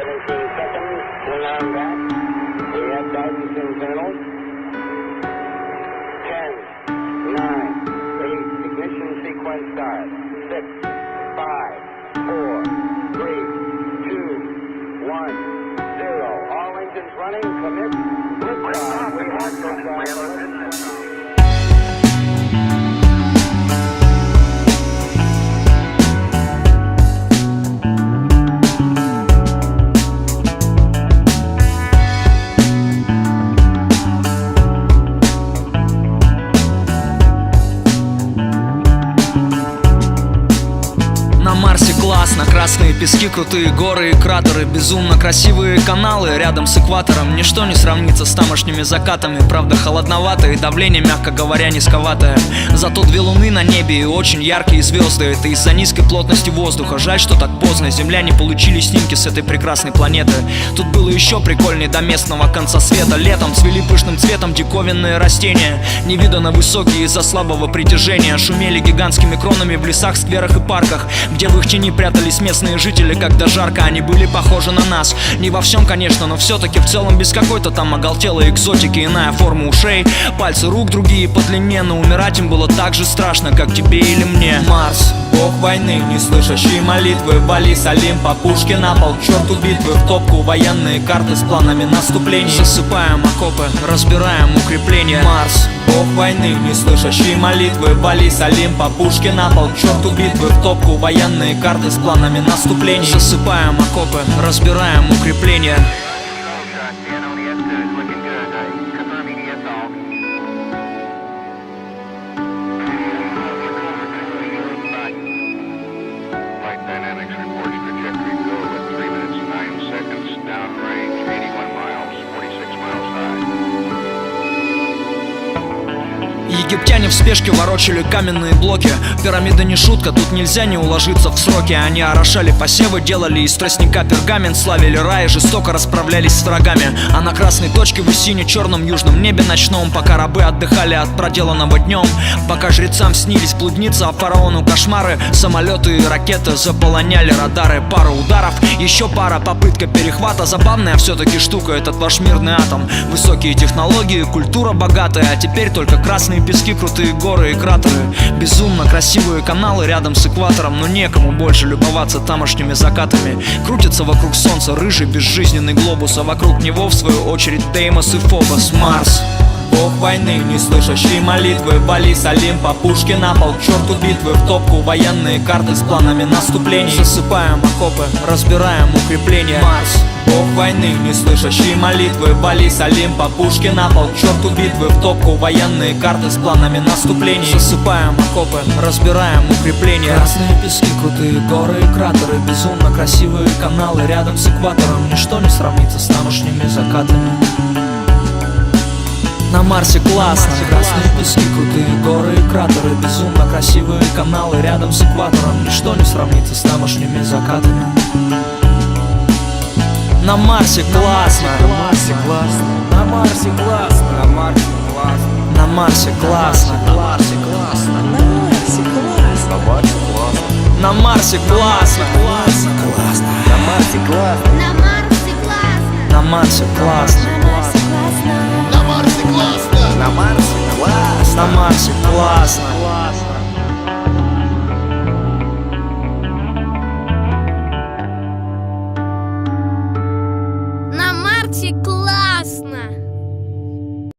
seconds. Turn on that. We have guidance internal. 10, 9, 8. Ignition sequence start. 6, 5, 4, 3, 2, 1, 0. All engines running. Commit. Liftoff. We have liftoff. На Марсе классно, красные пески, крутые горы и кратеры, безумно красивые каналы рядом с экватором. Ничто не сравнится с тамошними закатами. Правда холодновато и давление, мягко говоря, низковатое. Зато две луны на небе и очень яркие звезды. Это из-за низкой плотности воздуха. Жаль, что так поздно земляне получили снимки с этой прекрасной планеты. Тут было еще прикольнее до местного конца света. Летом цвели пышным цветом диковинные растения, невиданно высокие из-за слабого притяжения. Шумели гигантскими кронами в лесах, скверах и парках, где в их тени прятались местные жители. Когда жарко, они были похожи на нас. Не во всем, конечно, но все-таки в целом без какой-то там оголтелой экзотики. Иная форма ушей, пальцы рук другие по длине, но умирать им было так же страшно, как тебе или мне. Марс, бог войны, не слышащий молитвы, вали с Олимпа пушки на пол, к черту битвы. В топку военные карты с планами наступлений. Засыпаем окопы, разбираем укрепления. Марс, бог войны, не слышащий молитвы, вали с Олимпа пушки на пол, к черту битвы. В топку военные карты с планами наступлений. Засыпаем окопы, разбираем укрепления. Египтяне в спешке ворочали каменные блоки. Пирамида не шутка, тут нельзя не уложиться в сроки. Они орошали посевы, делали из тростника пергамент, славили рай и жестоко расправлялись с врагами. А на красной точке в сине-черном южном небе ночном, пока рабы отдыхали от проделанного днем, пока жрецам снились блудницы, а фараону кошмары, самолеты и ракеты заполоняли радары. Пара ударов, еще пара, попытка перехвата. Забавная все-таки штука этот ваш мирный атом. Высокие технологии, культура богатая, а теперь только красные пески, крутые горы и кратеры. Безумно красивые каналы рядом с экватором, но некому больше любоваться тамошними закатами. Крутится вокруг солнца рыжий безжизненный глобус, а вокруг него в свою очередь Деймос и Фобос. Марс, бог войны, не слышащий молитвы, вали с Олимпа пушки на пол, к черту битвы. В топку военные карты с планами наступлений. Засыпаем окопы, разбираем укрепления. Марс, бог войны, не слышащий молитвы, вали с Олимпа пушки на пол, к черту битвы. В топку военные карты с планами наступлений. Засыпаем окопы, разбираем укрепления. Красные пески, крутые горы и кратеры, безумно красивые каналы рядом с экватором. Ничто не сравнится с тамошними закатами. На Марсе классно, красные пески, крутые горы и кратеры, безумно красивые каналы рядом с экватором. Ничто не сравнится с тамошними закатами. На Марсе классно, на Марсе классно, на Марсе классно, на Марсе классно, на Марсе классно, на Марсе классно, на Марсе классно, на Марсе классно, на Марсе классно, На Марсе классно. на Марсе классно.